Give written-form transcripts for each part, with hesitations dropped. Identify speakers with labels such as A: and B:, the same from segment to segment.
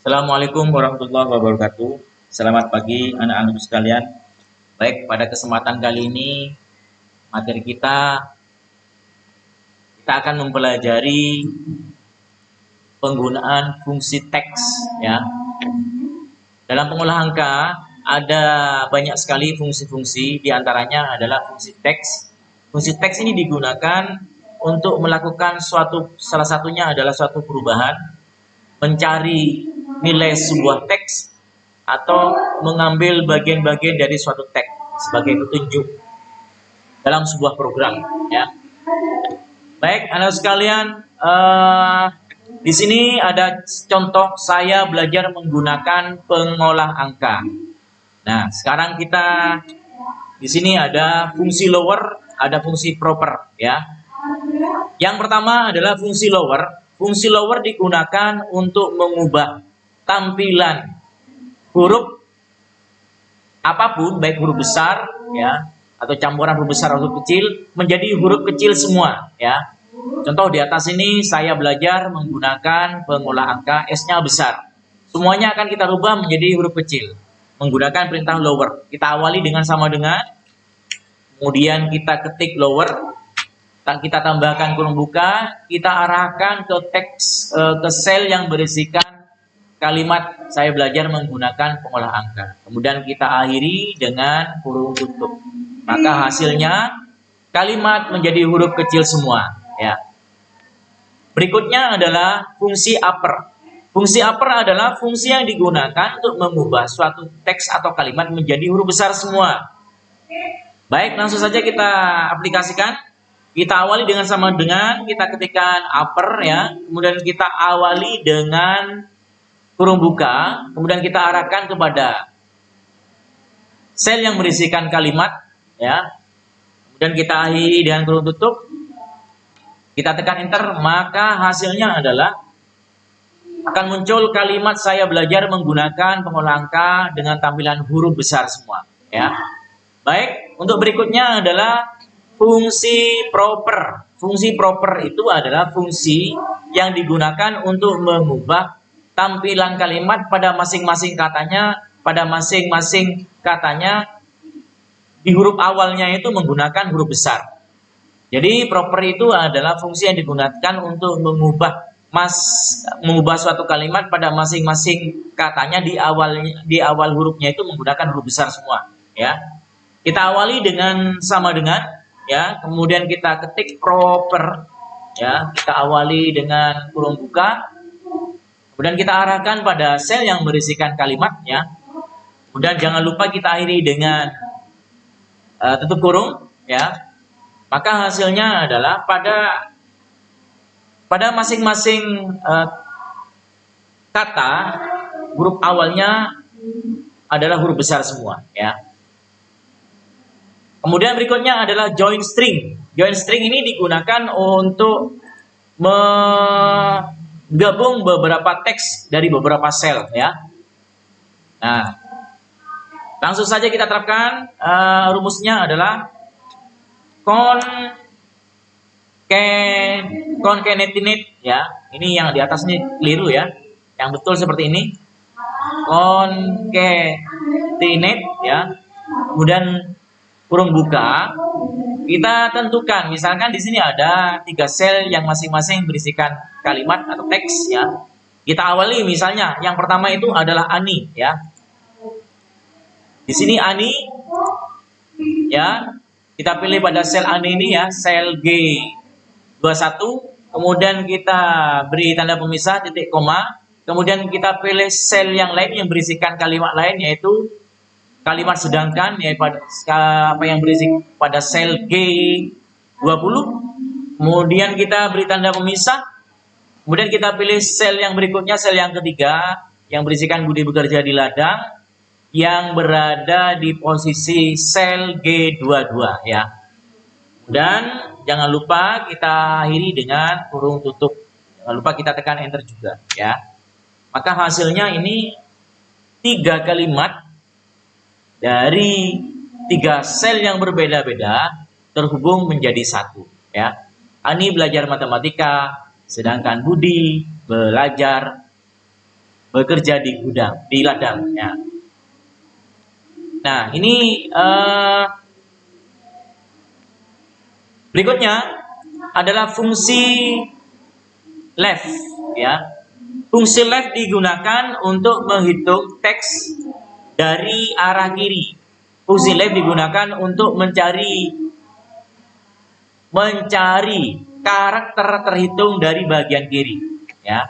A: Assalamualaikum warahmatullahi wabarakatuh. Selamat pagi anak-anak sekalian. Baik, pada kesempatan kali ini materi kita akan mempelajari penggunaan fungsi teks ya. Dalam pengolah angka ada banyak sekali fungsi-fungsi, di antaranya adalah fungsi teks. Fungsi teks ini digunakan untuk melakukan salah satunya adalah suatu perubahan, mencari nilai sebuah teks atau mengambil bagian-bagian dari suatu teks sebagai petunjuk dalam sebuah program ya. Baik, anak sekalian, di sini ada contoh saya belajar menggunakan pengolah angka. Nah, sekarang kita di sini ada fungsi lower, ada fungsi proper ya. Yang pertama adalah fungsi lower. Fungsi lower digunakan untuk mengubah tampilan huruf apapun, baik huruf besar ya atau campuran huruf besar atau huruf kecil menjadi huruf kecil semua ya. Contoh di atas ini saya belajar menggunakan pengolah angka, S-nya besar. Semuanya akan kita rubah menjadi huruf kecil menggunakan perintah lower. Kita awali dengan sama dengan, kemudian kita ketik lower, kita tambahkan kurung buka, kita arahkan ke teks, ke sel yang berisikan kalimat saya belajar menggunakan pengolah angka. Kemudian kita akhiri dengan kurung tutup. Maka hasilnya kalimat menjadi huruf kecil semua ya. Berikutnya adalah fungsi upper. Fungsi upper adalah fungsi yang digunakan untuk mengubah suatu teks atau kalimat menjadi huruf besar semua. Baik, langsung saja kita aplikasikan. Kita awali dengan sama dengan, kita ketikkan upper ya, kemudian kita awali dengan kurung buka, kemudian kita arahkan kepada sel yang berisikan kalimat ya. Kemudian kita akhiri dengan kurung tutup. Kita tekan enter, maka hasilnya adalah akan muncul kalimat saya belajar menggunakan pengolah angka dengan tampilan huruf besar semua ya. Baik, untuk berikutnya adalah fungsi proper. Fungsi proper itu adalah fungsi yang digunakan untuk mengubah tampilan kalimat pada masing-masing katanya di huruf awalnya itu menggunakan huruf besar. Jadi proper itu adalah fungsi yang digunakan untuk mengubah suatu kalimat pada masing-masing katanya di awal hurufnya itu menggunakan huruf besar semua ya. Kita awali dengan sama dengan ya, kemudian kita ketik proper ya, kita awali dengan kurung buka, kemudian kita arahkan pada sel yang berisikan kalimat ya. Kemudian jangan lupa kita akhiri dengan tutup kurung ya. Maka hasilnya adalah pada masing-masing kata huruf awalnya adalah huruf besar semua ya. Kemudian berikutnya adalah join string. Join string ini digunakan untuk menggabung beberapa teks dari beberapa sel ya. Nah, langsung saja kita terapkan, rumusnya adalah concatenate ya. Ini yang di atas ini keliru ya. Yang betul seperti ini. Concatenate ya. Kemudian kurung buka, kita tentukan misalkan di sini ada 3 sel yang masing-masing berisikan kalimat atau teks ya. Kita awali misalnya yang pertama itu adalah Ani ya. Di sini Ani ya. Kita pilih pada sel Ani ini ya, sel G21, kemudian kita beri tanda pemisah titik koma, kemudian kita pilih sel yang lain yang berisikan kalimat lain yaitu kalimat sedangkan yaitu apa yang berisi pada sel G20. Kemudian kita beri tanda pemisah. Kemudian kita pilih sel yang berikutnya, sel yang ketiga yang berisikan Budi bekerja di ladang yang berada di posisi sel G22 ya. Dan jangan lupa kita akhiri dengan kurung tutup. Jangan lupa kita tekan enter juga ya. Maka hasilnya ini 3 kalimat dari 3 sel yang berbeda-beda terhubung menjadi satu ya. Ani belajar matematika, sedangkan Budi belajar bekerja di gudang, di ladang ya. Nah, ini berikutnya adalah fungsi left ya. Fungsi left digunakan untuk menghitung teks dari arah kiri. Fungsi left digunakan untuk mencari karakter terhitung dari bagian kiri ya.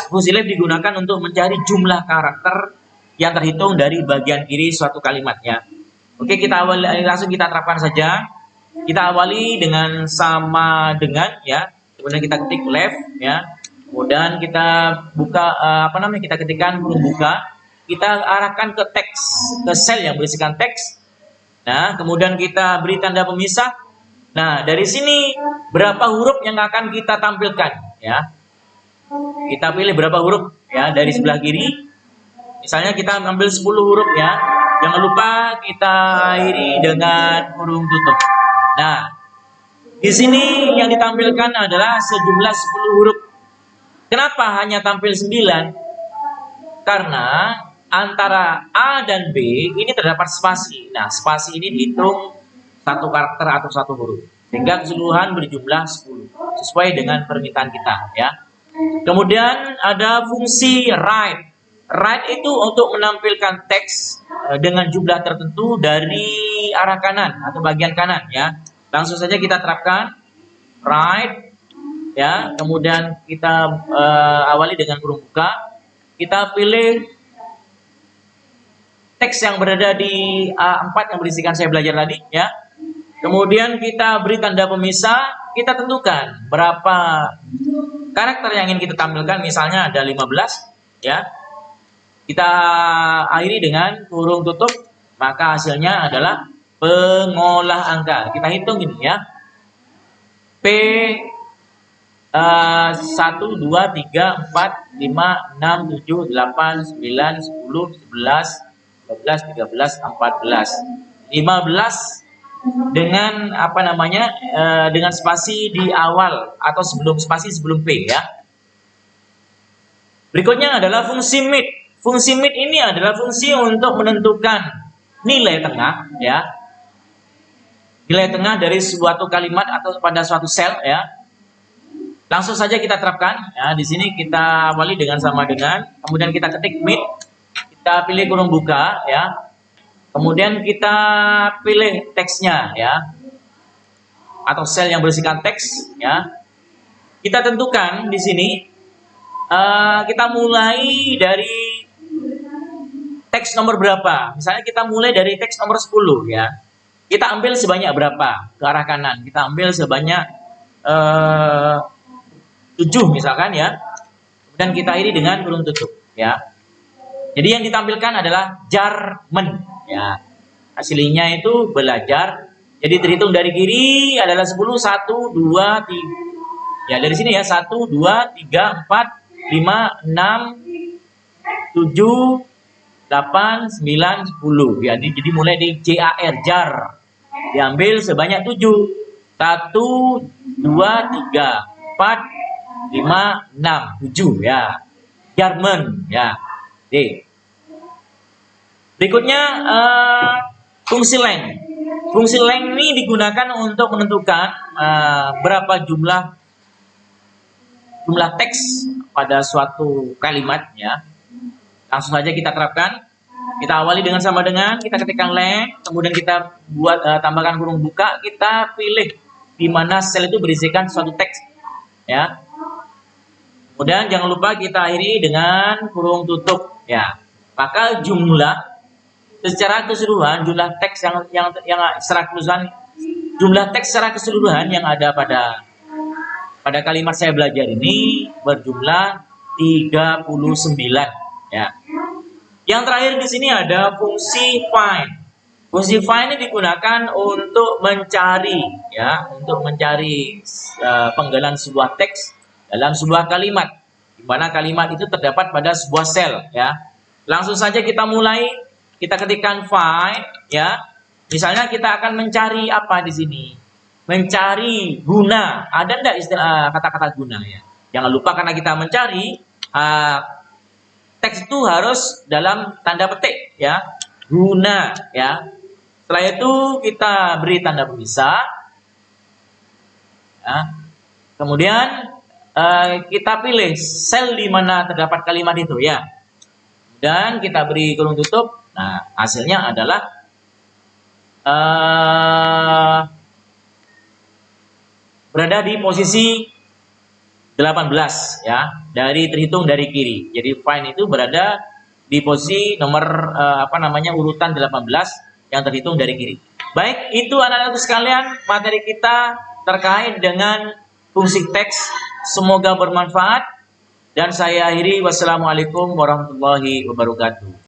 A: Fungsi left digunakan untuk mencari jumlah karakter yang terhitung dari bagian kiri suatu kalimat ya. Oke, kita awali, langsung kita terapkan saja. Kita awali dengan sama dengan ya. Kemudian kita ketik left ya. Kemudian kita buka kita ketikkan huruf buka. Kita arahkan ke teks, ke sel yang berisikan teks. Nah, kemudian kita beri tanda pemisah. Nah, dari sini berapa huruf yang akan kita tampilkan ya. Kita pilih berapa huruf ya dari sebelah kiri. Misalnya kita ambil 10 huruf ya. Jangan lupa kita akhiri dengan kurung tutup. Nah, di sini yang ditampilkan adalah sejumlah 10 huruf. Kenapa hanya tampil 9? Karena antara A dan B ini terdapat spasi. Nah, spasi ini dihitung satu karakter atau satu huruf. Sehingga keseluruhan berjumlah 10. Sesuai dengan permintaan kita ya. Kemudian ada fungsi right. Right itu untuk menampilkan teks dengan jumlah tertentu dari arah kanan atau bagian kanan ya. Langsung saja kita terapkan right ya. Kemudian kita awali dengan kurung buka. Kita pilih teks yang berada di A4 yang berisikan saya belajar tadi ya. Kemudian kita beri tanda pemisah, kita tentukan berapa karakter yang ingin kita tampilkan, misalnya ada 15 ya. Kita akhiri dengan kurung tutup, maka hasilnya adalah pengolah angka. Kita hitung ini ya. P 1 2 3 4 5 6 7 8 9 10 11 12 13 14 15 dengan dengan spasi di awal atau sebelum P ya. Berikutnya adalah fungsi mid. Fungsi mid ini adalah fungsi untuk menentukan nilai tengah ya. Nilai tengah dari suatu kalimat atau pada suatu sel ya. Langsung saja kita terapkan ya. Di sini kita awali dengan sama dengan, kemudian kita ketik mid, kita pilih kurung buka ya. Kemudian kita pilih teksnya ya, atau sel yang berisikan teks ya. Kita tentukan di sini kita mulai dari teks nomor berapa. Misalnya kita mulai dari teks nomor 10 ya. Kita ambil sebanyak berapa ke arah kanan. Kita ambil sebanyak 7 misalkan ya. Kemudian kita akhiri dengan kurung tutup ya. Jadi yang ditampilkan adalah Jarmen ya. Aslinya itu belajar. Jadi terhitung dari kiri adalah 10 1 2 3. Ya, dari sini ya 1 2 3 4 5 6 7 8 9 10. Ya, jadi mulai di JAR jar. Diambil sebanyak 7. 1 2 3 4 5 6 7 ya. Jarmen ya. Oke. Berikutnya fungsi length. Fungsi length ini digunakan untuk menentukan berapa jumlah teks pada suatu kalimat ya. Langsung saja kita terapkan. Kita awali dengan sama dengan, kita ketikkan length, kemudian kita buat tambahkan kurung buka, kita pilih di mana sel itu berisikan suatu teks ya. Kemudian jangan lupa kita akhiri dengan kurung tutup ya. Maka secara keseluruhan jumlah teks yang secara keseluruhan yang ada pada kalimat saya belajar ini berjumlah 39 ya. Yang terakhir di sini ada fungsi find. Fungsi find ini digunakan untuk mencari penggalan sebuah teks dalam sebuah kalimat, di mana kalimat itu terdapat pada sebuah sel ya. Langsung saja kita mulai. Kita ketikkan find ya. Misalnya kita akan mencari apa di sini? Mencari guna. Ada enggak istilah kata-kata guna ya? Jangan lupa karena kita mencari, teks itu harus dalam tanda petik ya, guna ya. Setelah itu kita beri tanda pemisah ya. Kemudian kita pilih sel di mana terdapat kalimat itu ya, dan kita beri kurung tutup. Nah, hasilnya adalah berada di posisi 18 ya, terhitung dari kiri. Jadi find itu berada di posisi nomor urutan 18 yang terhitung dari kiri. Baik, itu anak-anak sekalian materi kita terkait dengan fungsi teks. Semoga bermanfaat dan saya akhiri. Wassalamualaikum warahmatullahi wabarakatuh.